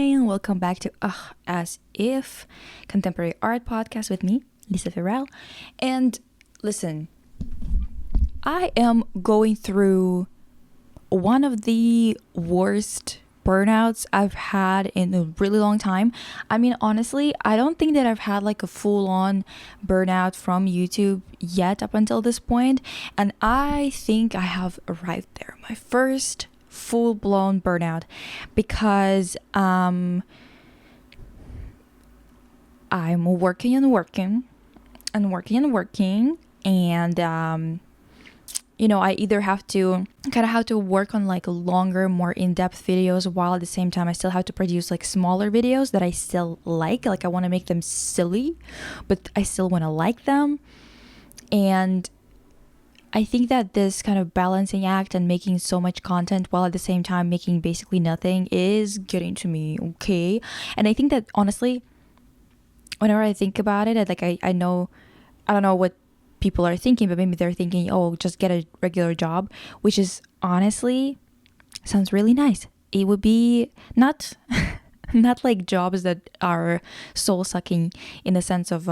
and welcome back to As If Contemporary Art Podcast with me, Lisa Fevral. And listen, I am going through one of the worst burnouts I've had in a really long time. I mean, honestly, I don't think that I've had like a full-on burnout from YouTube yet up until this point, and I think I have arrived there. My first full-blown burnout, because I'm working and I either have to work on like longer, more in-depth videos, while at the same time I still have to produce like smaller videos that I still like I want to make them silly, but I still want to like them. And I think that this kind of balancing act and making so much content while at the same time making basically nothing is getting to me, okay? And I think that honestly, whenever I think about it, I don't know what people are thinking, but maybe they're thinking, oh, just get a regular job, which is honestly sounds really nice. It would be not like jobs that are soul sucking in the sense of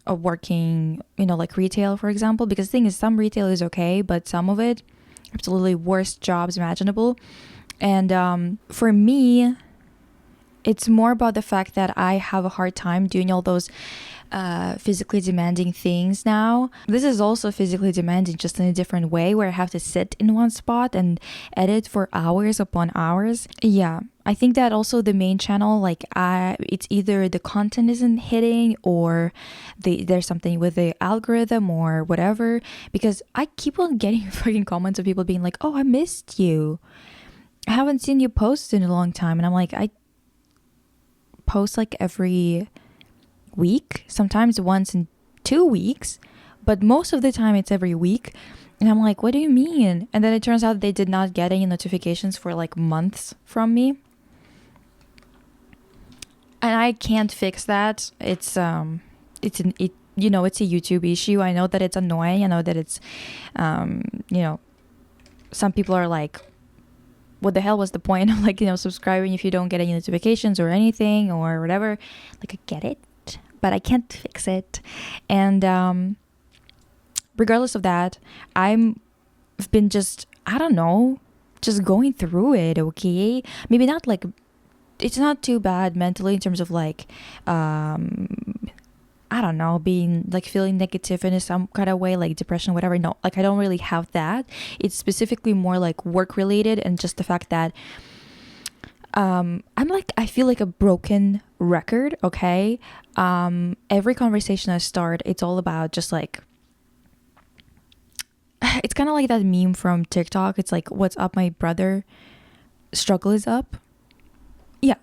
working, like retail, for example, because the thing is, some retail is okay, but some of it, absolutely worst jobs imaginable. And for me, it's more about the fact that I have a hard time doing all those physically demanding things now. This is also physically demanding, just in a different way, where I have to sit in one spot and edit for hours upon hours. Yeah, I think that also the main channel, it's either the content isn't hitting or there's something with the algorithm or whatever, because I keep on getting fucking comments of people being like, oh, I missed you, I haven't seen you post in a long time. And I'm like, I post like every week, sometimes once in 2 weeks, but most of the time it's every week. And I'm like, what do you mean? And then it turns out they did not get any notifications for like months from me, and I can't fix that. It's a YouTube issue. I know that it's annoying. I know that it's some people are like, what the hell was the point of subscribing if you don't get any notifications or anything or whatever. Like, I get it, but I can't fix it. And regardless of that, I've been just going through it, okay? Maybe not like, it's not too bad mentally in terms of like, being like feeling negative in some kind of way, like depression, whatever. No, like I don't really have that. It's specifically more like work related, and just the fact that I feel like a broken record, okay? Every conversation I start, it's all about just like, it's kind of like that meme from TikTok. It's like, what's up, my brother? Struggle is up. Yeah,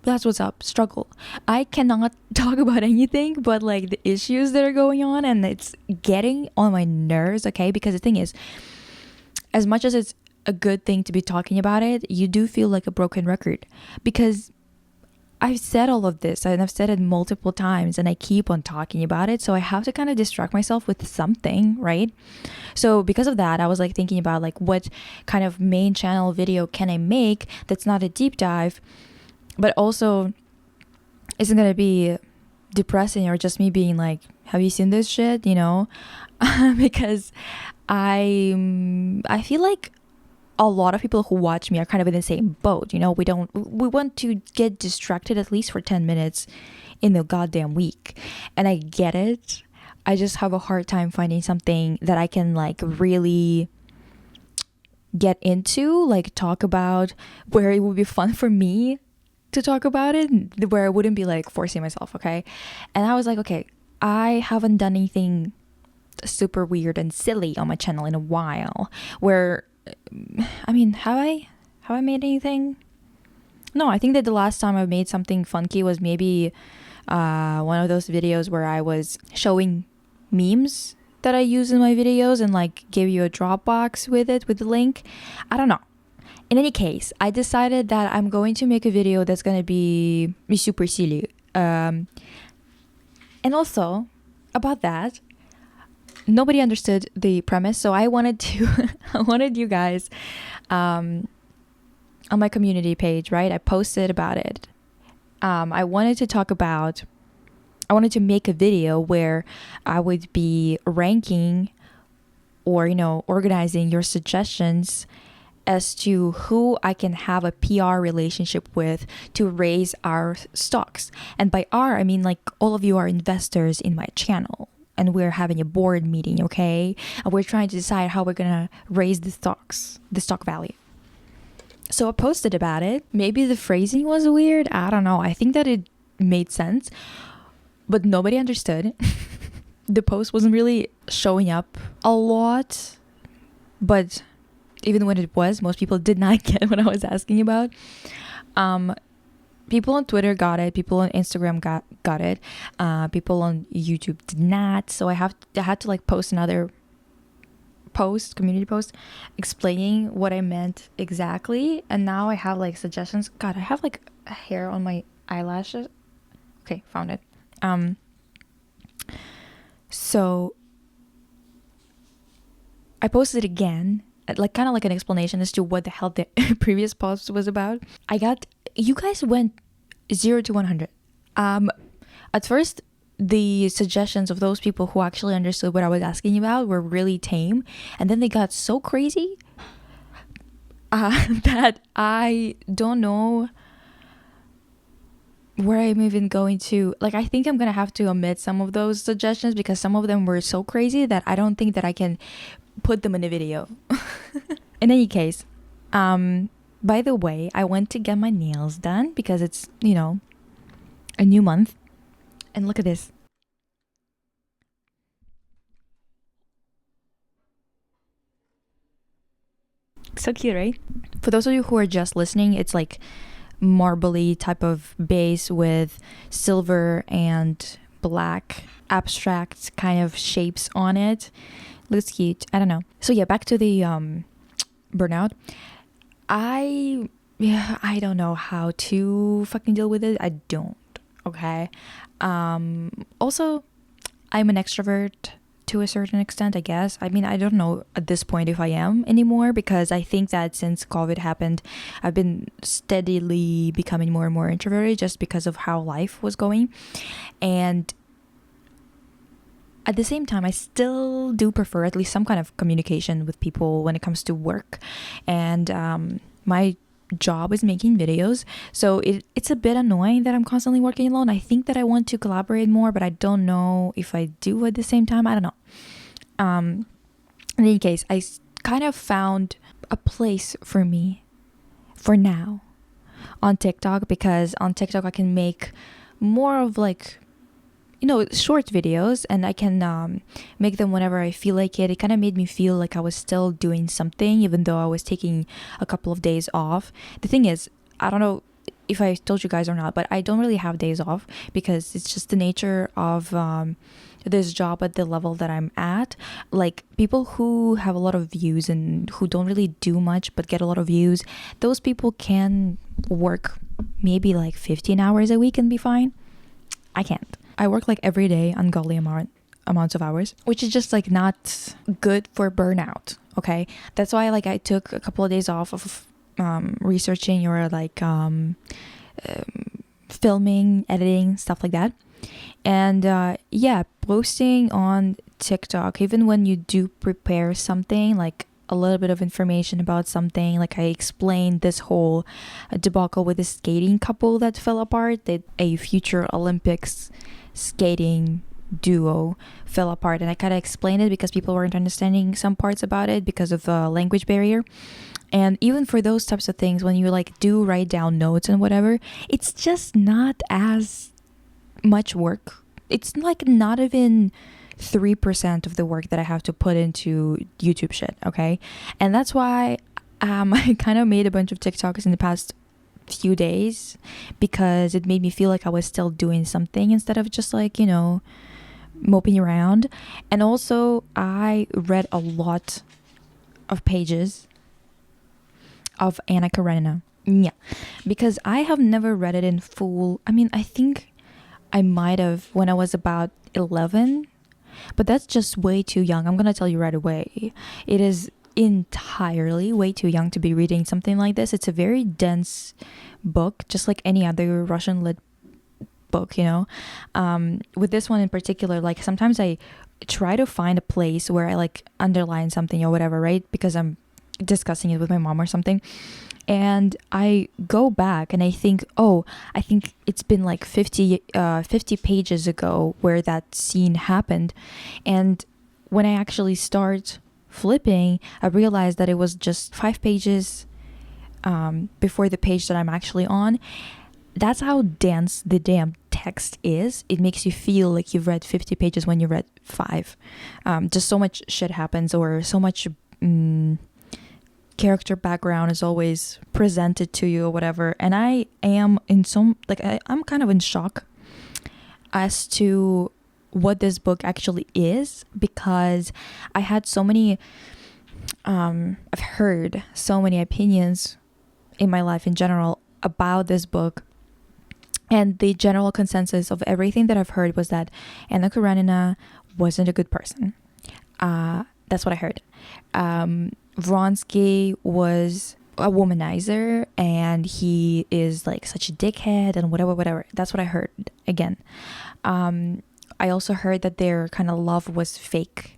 that's what's up. Struggle. I cannot talk about anything but like the issues that are going on, and it's getting on my nerves, okay? Because the thing is, as much as it's a good thing to be talking about it, you do feel like a broken record, because I've said all of this and I've said it multiple times and I keep on talking about it, so I have to kind of distract myself with something, right? So because of that, I was like thinking about like, what kind of main channel video can I make that's not a deep dive, but also isn't gonna be depressing or just me being like, have you seen this shit, because I feel like a lot of people who watch me are kind of in the same boat. We want to get distracted at least for 10 minutes in the goddamn week. And I get it. I just have a hard time finding something that I can like really get into, like talk about, where it would be fun for me to talk about it, where I wouldn't be like forcing myself, okay? And I was like, okay, I haven't done anything super weird and silly on my channel in a while, where have I made anything? No, I think that the last time I made something funky was maybe one of those videos where I was showing memes that I use in my videos and like give you a Dropbox with the link. I don't know. In any case, I decided that I'm going to make a video that's going to be super silly. And also, about that, nobody understood the premise, so I wanted you guys on my community page, right? I posted about it. I wanted to make a video where I would be ranking or, organizing your suggestions as to who I can have a PR relationship with to raise our stocks. And by our, I mean like all of you are investors in my channel. And we're having a board meeting, okay? And we're trying to decide how we're gonna raise the stock value. So I posted about it. Maybe the phrasing was weird. I don't know. I think that it made sense, but nobody understood. The post wasn't really showing up a lot, but even when it was, most people did not get what I was asking about. People on Twitter got it. People on Instagram got it. People on YouTube did not. So I had to like post another community post explaining what I meant exactly. And now I have like suggestions. God, I have like a hair on my eyelashes. Okay, found it. So I posted again, like kind of like an explanation as to what the hell the previous post was about. You guys went 0 to 100. At first, the suggestions of those people who actually understood what I was asking about were really tame, and then they got so crazy that I don't know where I'm even going to. Like, I think I'm gonna have to omit some of those suggestions because some of them were so crazy that I don't think that I can put them in a video. In any case, by the way, I went to get my nails done because it's, a new month. And look at this. So cute, right? For those of you who are just listening, it's like marbly type of base with silver and black abstract kind of shapes on it. Looks cute. I don't know. So yeah, back to the burnout. I don't know how to fucking deal with it. I don't. Okay. Also, I'm an extrovert to a certain extent, I guess. I mean, I don't know at this point if I am anymore, because I think that since COVID happened, I've been steadily becoming more and more introverted just because of how life was going. And at the same time, I still do prefer at least some kind of communication with people when it comes to work. And my job is making videos, so it's a bit annoying that I'm constantly working alone. I think that I want to collaborate more, but I don't know if I do at the same time. I don't know. In any case, I kind of found a place for me for now on TikTok, because on TikTok I can make more of like short videos, and I can make them whenever I feel like it. It kind of made me feel like I was still doing something, even though I was taking a couple of days off. The thing is, I don't know if I told you guys or not, but I don't really have days off because it's just the nature of this job at the level that I'm at. Like, people who have a lot of views and who don't really do much but get a lot of views, those people can work maybe like 15 hours a week and be fine. I can't. I work like every day, ungodly amounts of hours, which is just like not good for burnout. Okay, that's why like I took a couple of days off of researching or like filming, editing, stuff like that. And posting on TikTok, even when you do prepare something, like a little bit of information about something, like I explained this whole debacle with the skating couple that fell apart, that a future Olympics skating duo fell apart, and I kind of explained it because people weren't understanding some parts about it because of the language barrier. And even for those types of things, when you like do write down notes and whatever, it's just not as much work. It's like not even 3% of the work that I have to put into YouTube shit, okay? And that's why I kind of made a bunch of TikToks in the past few days, because it made me feel like I was still doing something instead of just like, moping around. And also, I read a lot of pages of Anna Karenina. Yeah, because I have never read it in full. I mean, I think I might have when I was about 11, but that's just way too young. I'm gonna tell you right away. It is entirely way too young to be reading something like this. It's a very dense book, just like any other Russian lit book, with this one in particular, like sometimes I try to find a place where I like underline something or whatever, right? Because I'm discussing it with my mom or something, and I go back and I think, oh, I think it's been like 50 pages ago where that scene happened. And when I actually start flipping, I realize that it was just 5 pages before the page that I'm actually on. That's how dense the damn text is. It makes you feel like you've read 50 pages when you read 5. Just so much shit happens, or so much character background is always presented to you or whatever. And I am in some, like, I'm kind of in shock as to what this book actually is, because I had so many, I've heard so many opinions in my life in general about this book. And the general consensus of everything that I've heard was that Anna Karenina wasn't a good person. That's what I heard. Vronsky was a womanizer, and he is like such a dickhead and whatever. That's what I heard. Again, I also heard that their kind of love was fake.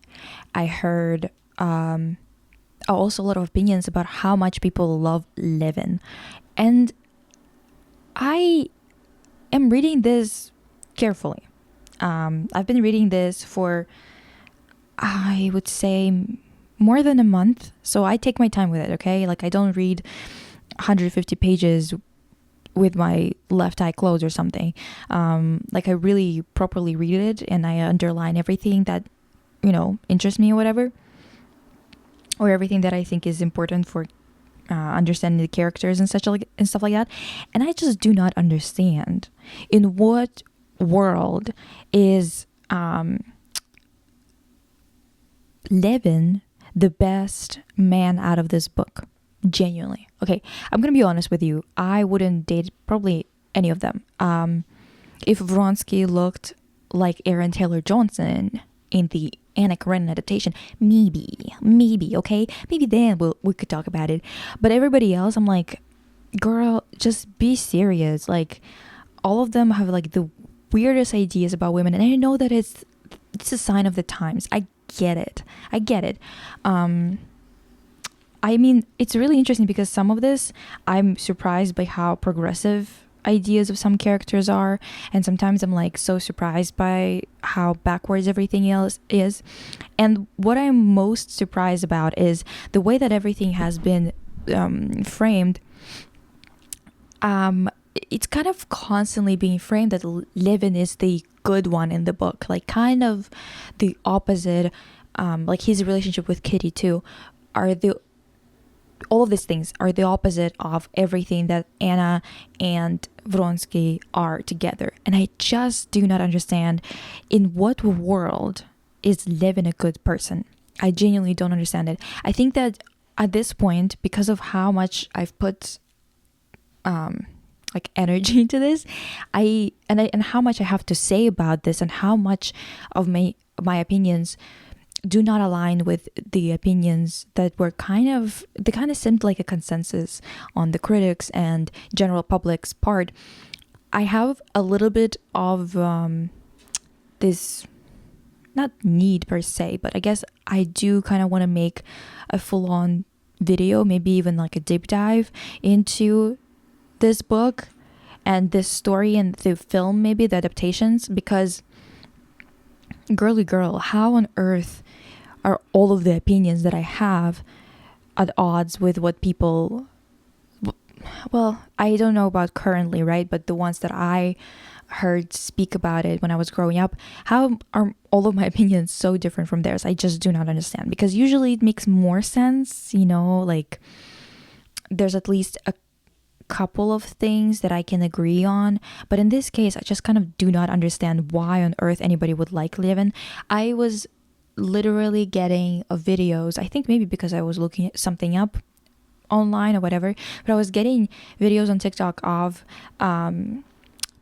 I heard also a lot of opinions about how much people love Levin. And I am reading this carefully. I've been reading this for, I would say, more than a month. So I take my time with it, okay? Like, I don't read 150 pages with my left eye closed or something. Like, I really properly read it, and I underline everything that, interests me or whatever. Or everything that I think is important for understanding the characters and stuff like that. And I just do not understand in what world is Levin the best man out of this book. Genuinely. Okay, I'm gonna be honest with you. I wouldn't date probably any of them. If Vronsky looked like Aaron Taylor Johnson in the Anna Karenina adaptation, maybe, okay? Maybe then we could talk about it. But everybody else, I'm like, girl, just be serious. Like, all of them have like the weirdest ideas about women, and I know that it's a sign of the times. I get it. I mean, it's really interesting because some of this, I'm surprised by how progressive ideas of some characters are, and sometimes I'm like so surprised by how backwards everything else is. And what I'm most surprised about is the way that everything has been framed. It's kind of constantly being framed that Levin is the good one in the book, like kind of the opposite. Like his relationship with Kitty too, all of these things are the opposite of everything that Anna and Vronsky are together. And I just do not understand in what world is Levin a good person. I genuinely don't understand it. I think that at this point, because of how much I've put like energy into this, and how much I have to say about this, and how much of my opinions do not align with the opinions that were kind of seemed like a consensus on the critics and general public's part. I have a little bit of this, not need per se, but I guess I do kind of want to make a full-on video, maybe even like a deep dive into this book and this story and the film, maybe the adaptations, because girly girl, how on earth are all of the opinions that I have at odds with what people, well, I don't know about currently, right? But the ones that I heard speak about it when I was growing up, how are all of my opinions so different from theirs? I just do not understand, because usually it makes more sense, like there's at least a couple of things that I can agree on. But in this case, I just kind of do not understand why on earth anybody would like Levin. I was literally getting videos, I think maybe because I was looking at something up online or whatever, but I was getting videos on TikTok of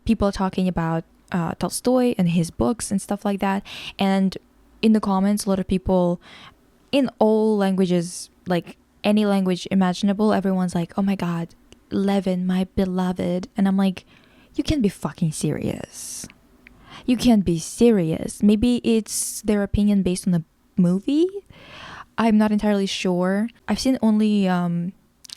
people talking about Tolstoy and his books and stuff like that. And in the comments, a lot of people in all languages, like any language imaginable, everyone's like, oh my god, Levin, my beloved. And I'm like, you can't be fucking serious. You can't be serious. Maybe it's their opinion based on the movie. I'm not entirely sure. I've seen only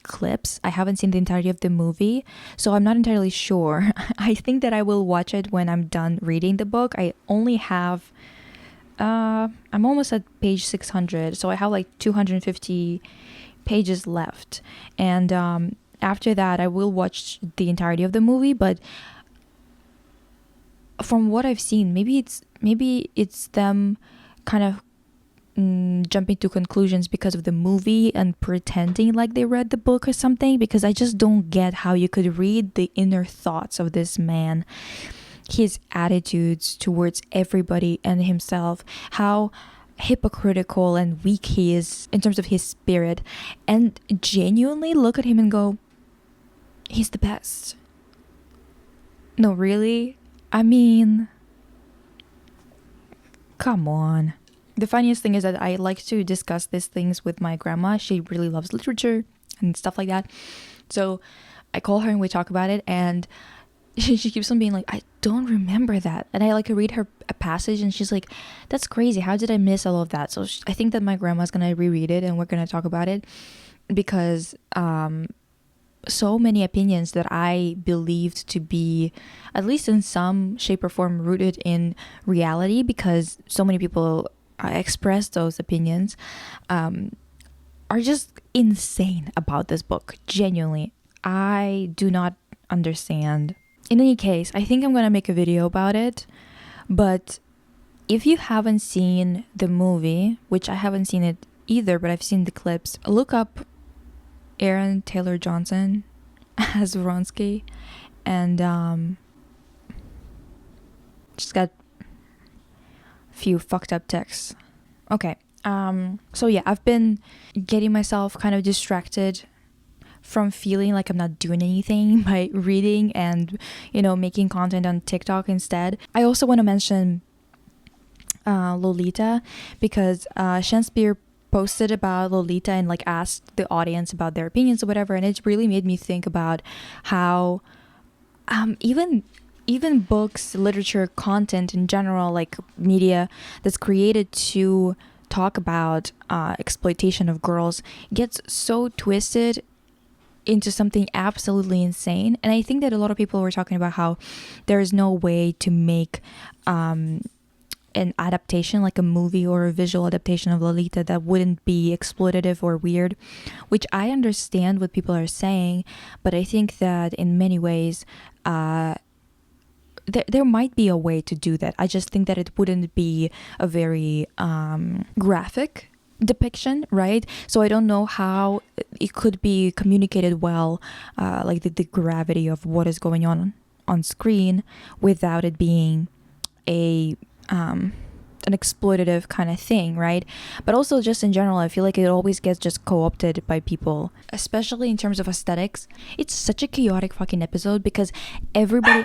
clips. I haven't seen the entirety of the movie, so I'm not entirely sure. I think that I will watch it when I'm done reading the book. I only have I'm almost at page 600, so I have like 250 pages left, and after that I will watch the entirety of the movie. But from what I've seen, maybe it's them kind of jumping to conclusions because of the movie and pretending like they read the book or something, because I just don't get how you could read the inner thoughts of this man, his attitudes towards everybody and himself, how hypocritical and weak he is in terms of his spirit, and genuinely look at him and go, he's the best. No, really? I mean, come on. The funniest thing is that I like to discuss these things with my grandma. She really loves literature and stuff like that. So I call her and we talk about it, and she keeps on being like, I don't remember that. And I like read her a passage and she's like, that's crazy. How did I miss all of that? So I think that my grandma's going to reread it and we're going to talk about it, because so many opinions that I believed to be, at least in some shape or form, rooted in reality, because so many people express those opinions, are just insane about this book. Genuinely, I do not understand. In any case, I think I'm gonna make a video about it, but if you haven't seen the movie, which I haven't seen it either, but I've seen the clips, look up Aaron Taylor Johnson as Vronsky, and just got few fucked up texts. Okay. So yeah, I've been getting myself kind of distracted from feeling like I'm not doing anything by reading and, making content on TikTok instead. I also want to mention Lolita, because Shakespeare posted about Lolita and like asked the audience about their opinions or whatever, and it really made me think about how even books, literature, content in general, like media that's created to talk about exploitation of girls, gets so twisted into something absolutely insane. And I think that a lot of people were talking about how there is no way to make an adaptation, like a movie or a visual adaptation of Lolita, that wouldn't be exploitative or weird, which I understand what people are saying, but I think that in many ways there might be a way to do that. I just think that it wouldn't be a very graphic depiction, right? So I don't know how it could be communicated well, like the gravity of what is going on screen, without it being an exploitative kind of thing, right? But also just in general, I feel like it always gets just co-opted by people, especially in terms of aesthetics. It's such a chaotic fucking episode because everybody...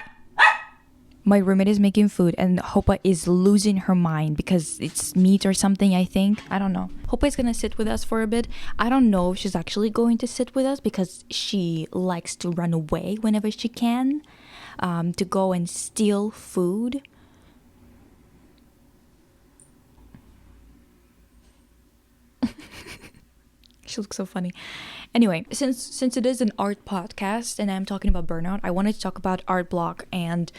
My roommate is making food and Hopa is losing her mind because it's meat or something, I think. I don't know. Hopa is gonna sit with us for a bit. I don't know if she's actually going to sit with us because she likes to run away whenever she can, to go and steal food. She looks so funny. Anyway, since it is an art podcast and I'm talking about burnout, I wanted to talk about art block and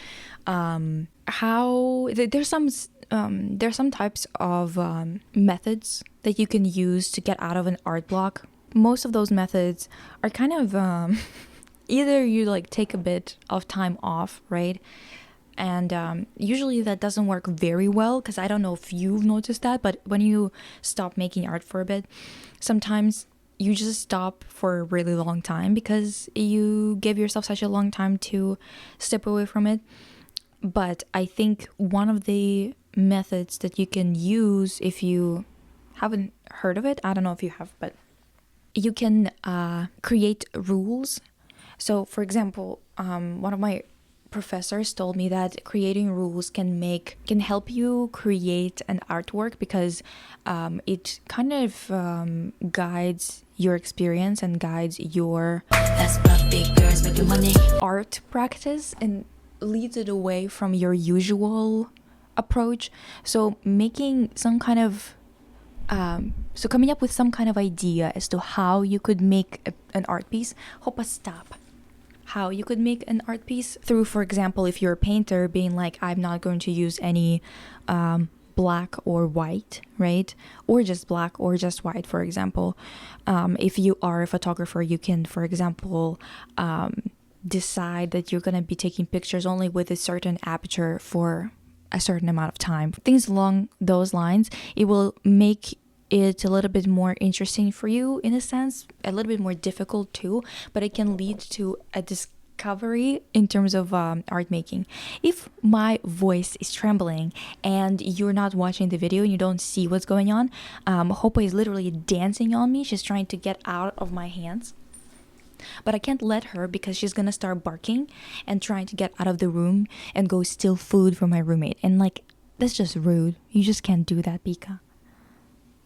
how there's some types of methods that you can use to get out of an art block. Most of those methods are kind of either you like take a bit of time off, right? And usually that doesn't work very well, because I don't know if you've noticed that, but when you stop making art for a bit, sometimes you just stop for a really long time because you give yourself such a long time to step away from it. But I think one of the methods that you can use, if you haven't heard of it, I don't know if you have, but you can create rules. So for example, one of my professors told me that creating rules can help you create an artwork because it kind of guides your experience and guides your art practice and leads it away from your usual approach. So making some kind of coming up with some kind of idea as to how you could make an art piece. How you could make an art piece through, for example, if you're a painter, being like, I'm not going to use any black or white, right? Or just black or just white, for example. If you are a photographer, you can, for example, decide that you're going to be taking pictures only with a certain aperture for a certain amount of time. Things along those lines, it will make it a little bit more interesting for you in a sense, a little bit more difficult too, but it can lead to a discovery in terms of art making. If my voice is trembling and you're not watching the video and you don't see what's going on, Hopa is literally dancing on me. She's trying to get out of my hands. But I can't let her because she's gonna start barking and trying to get out of the room and go steal food from my roommate. And like, that's just rude. You just can't do that, Pika.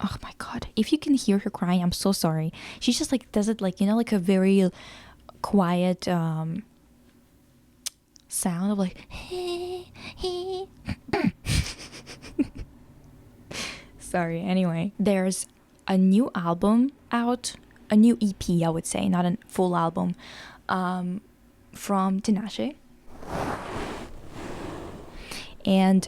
Oh my god. If you can hear her crying, I'm so sorry. She just like does it like, you know, like a very quiet sound of like sorry. Anyway, there's a new album out. A new EP, I would say, not a full album, from Tinashe. And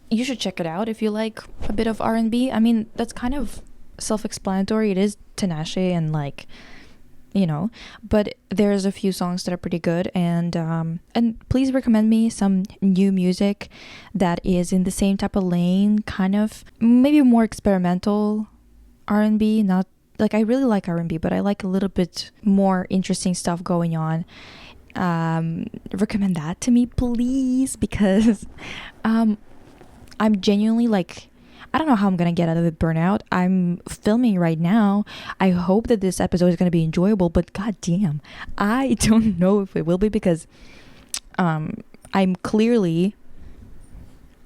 you should check it out if you like a bit of R&B. I mean, that's kind of self-explanatory. It is Tinashe and like, you know, but there's a few songs that are pretty good. And please recommend me some new music that is in the same type of lane, kind of maybe more experimental R&B, not like I really like R&B, but I like a little bit more interesting stuff going on. Recommend that to me, please, because I'm genuinely like, I don't know how I'm gonna get out of the burnout. I'm filming right now. I hope that this episode is gonna be enjoyable, but goddamn, I don't know if it will be because I'm clearly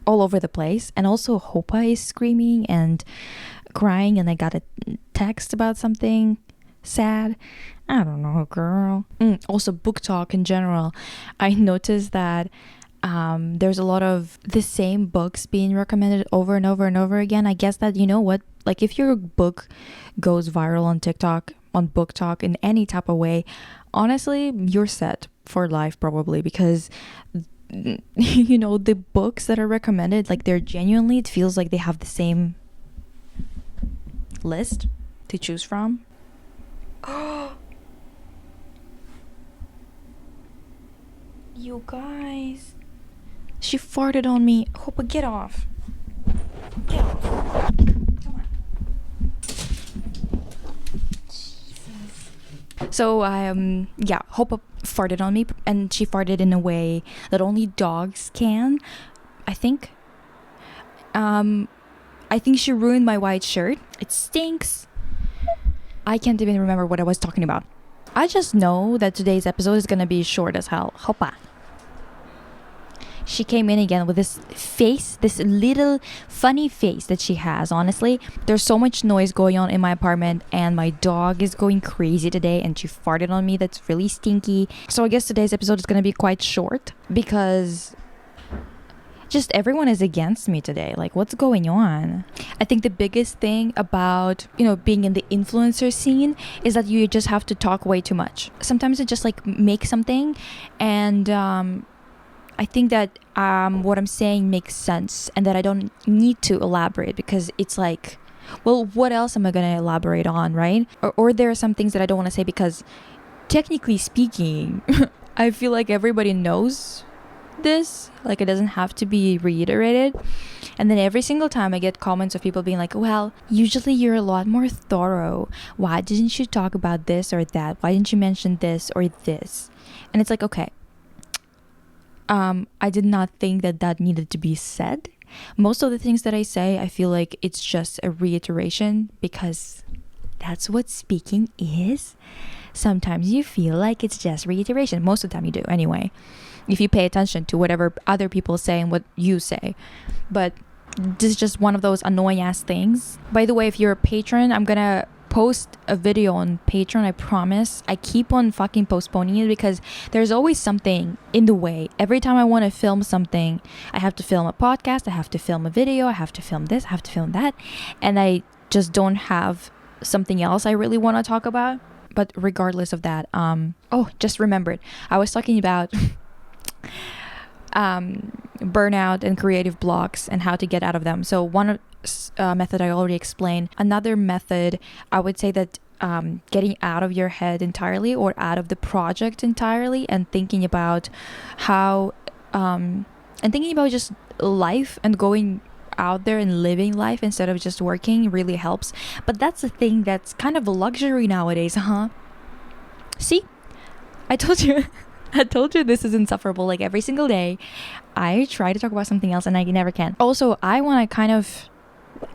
all over the place, and also Hopa is screaming and crying, and I got a text about something sad. I don't know, girl. Also, book talk in general. I noticed that there's a lot of the same books being recommended over and over and over again. I guess that, you know what, like if your book goes viral on TikTok, on book talk, in any type of way, honestly, you're set for life probably, because you know, the books that are recommended, like they're genuinely, it feels like they have the same list to choose from. You guys, she farted on me. Hopa, get off. Get off. Come on. Jesus. So Hopa farted on me, and she farted in a way that only dogs can. I think she ruined my white shirt. It stinks. I can't even remember what I was talking about. I just know that today's episode is gonna be short as hell. Hopa. She came in again with this face, this little funny face that she has, honestly. There's so much noise going on in my apartment, and my dog is going crazy today, and she farted on me. That's really stinky. So I guess today's episode is gonna be quite short because just everyone is against me today. Like, what's going on? I think the biggest thing about, you know, being in the influencer scene is that you just have to talk way too much. Sometimes it just like make something, and I think that what I'm saying makes sense, and that I don't need to elaborate, because it's like, well, what else am I going to elaborate on, right? Or there are some things that I don't want to say because technically speaking, I feel like everybody knows this. Like, it doesn't have to be reiterated. And then every single time I get comments of people being like, well, usually you're a lot more thorough. Why didn't you talk about this or that? Why didn't you mention this or this? And it's like, okay. I did not think that needed to be said. Most of the things that I say, I feel like it's just a reiteration, because that's what speaking is. Sometimes you feel like it's just reiteration. Most of the time you do, anyway. if you pay attention to whatever other people say and what you say. But this is just one of those annoying ass things. By the way, if you're a patron, I'm gonna post a video on Patreon, I promise. I keep on fucking postponing it because there's always something in the way. Every time I want to film something, I have to film a podcast, I have to film a video, I have to film this, I have to film that, and I just don't have something else I really want to talk about. But regardless of that, just remembered, I was talking about burnout and creative blocks and how to get out of them. So one method I already explained. Another method, I would say that getting out of your head entirely or out of the project entirely and thinking about how and thinking about just life and going out there and living life instead of just working really helps. But that's the thing that's kind of a luxury nowadays, huh? See, I told you this is insufferable. Like every single day I try to talk about something else and I never can. Also, I want to kind of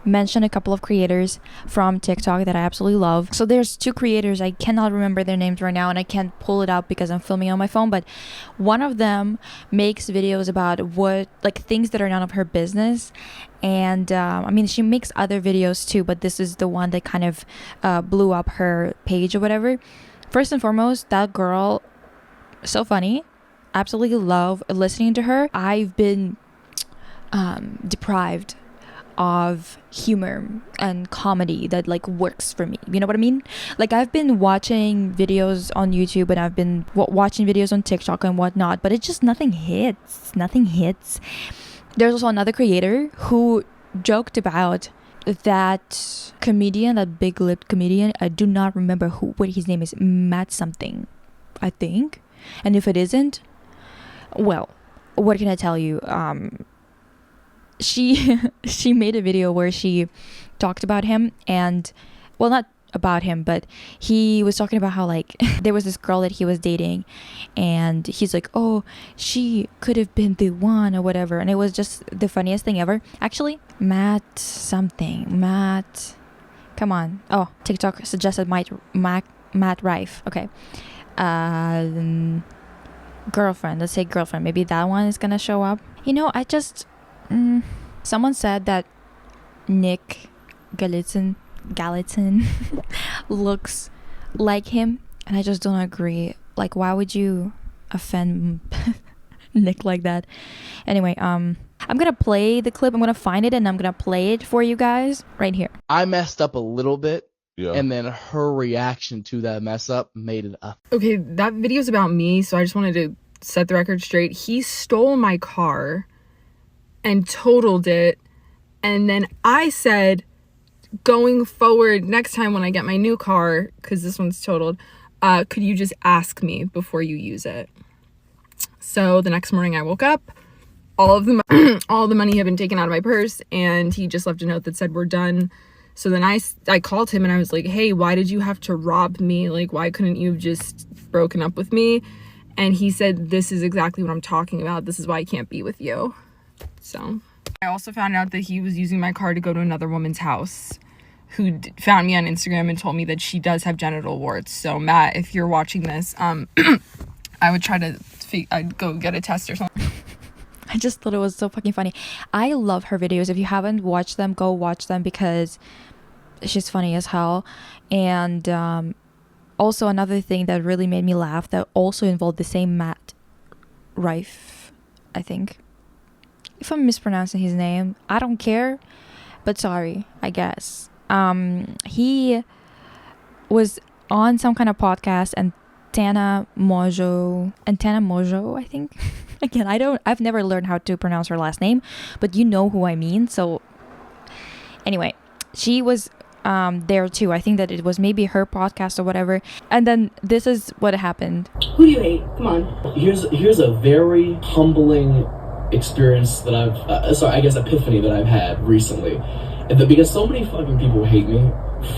mention a couple of creators from TikTok that I absolutely love. So there's 2 creators, I cannot remember their names right now and I can't pull it up because I'm filming on my phone, but one of them makes videos about things that are none of her business. And I mean, she makes other videos too, but this is the one that kind of blew up her page or whatever. First and foremost, that girl, so funny. Absolutely love listening to her. I've been deprived of humor and comedy that like works for me, you know what I mean? Like I've been watching videos on YouTube and I've been watching videos on TikTok and whatnot, but it just nothing hits. There's also another creator who joked about that comedian, that big lipped comedian. I do not remember what his name is. Matt something, I think. And if it isn't, well, what can I tell you? She made a video where she talked about him and, well, not about him, but he was talking about how like there was this girl that he was dating and he's like, oh, she could have been the one or whatever, and it was just the funniest thing ever. Actually, Matt, come on. Oh, TikTok suggested Matt Rife. Okay. Girlfriend, let's say girlfriend, maybe that one is gonna show up. You know, I just someone said that Nick Gallatin looks like him, and I just don't agree. Like, why would you offend Nick like that? Anyway, I'm gonna play the clip. I'm gonna find it and I'm gonna play it for you guys right here. I messed up a little bit. Yeah. And then her reaction to that mess up made it up. Okay, that video's about me, so I just wanted to set the record straight. He stole my car and totaled it, and then I said, going forward, next time when I get my new car, because this one's totaled, could you just ask me before you use it? So the next morning I woke up, all the money had been taken out of my purse, and he just left a note that said, we're done. So then I called him and I was like, hey, why did you have to rob me? Like, why couldn't you have just broken up with me? And he said, this is exactly what I'm talking about. This is why I can't be with you. So I also found out that he was using my car to go to another woman's house who found me on Instagram and told me that she does have genital warts. So Matt, if you're watching this, I would try to I'd go get a test or something. I just thought it was so fucking funny. I love her videos. If you haven't watched them, go watch them because she's funny as hell. And also another thing that really made me laugh that also involved the same Matt Rife, I think. If I'm mispronouncing his name, I don't care, but sorry, I guess. He was on some kind of podcast, and Tana Mojo, I think. Again, I've never learned how to pronounce her last name, but you know who I mean. So anyway, she was there too. I think that it was maybe her podcast or whatever. And then this is what happened. Who do you hate? Come on. Here's a very humbling experience that epiphany that I've had recently. Because so many fucking people hate me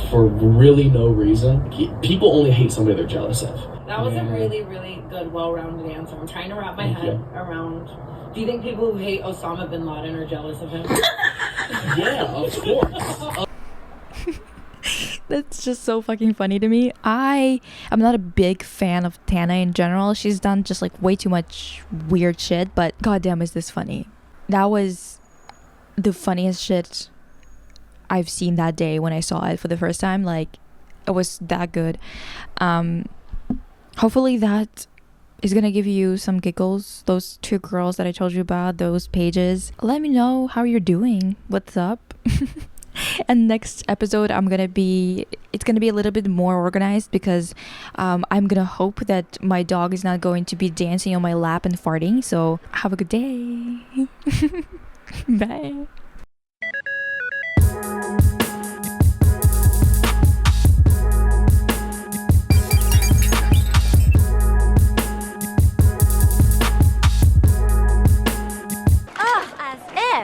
for really no reason. People only hate somebody they're jealous of. That was a really, really good, well-rounded answer. I'm trying to wrap my head around. Do you think people who hate Osama bin Laden are jealous of him? Yeah, of course. That's just so fucking funny to me. I'm not a big fan of Tana in general. She's done just like way too much weird shit, but goddamn is this funny. That was the funniest shit I've seen that day when I saw it for the first time. Like, it was that good. Hopefully that is gonna give you some giggles. Those 2 girls that I told you about, those pages. Let me know how you're doing. What's up? And next episode it's gonna be a little bit more organized, because I'm gonna hope that my dog is not going to be dancing on my lap and farting. So have a good day. Bye.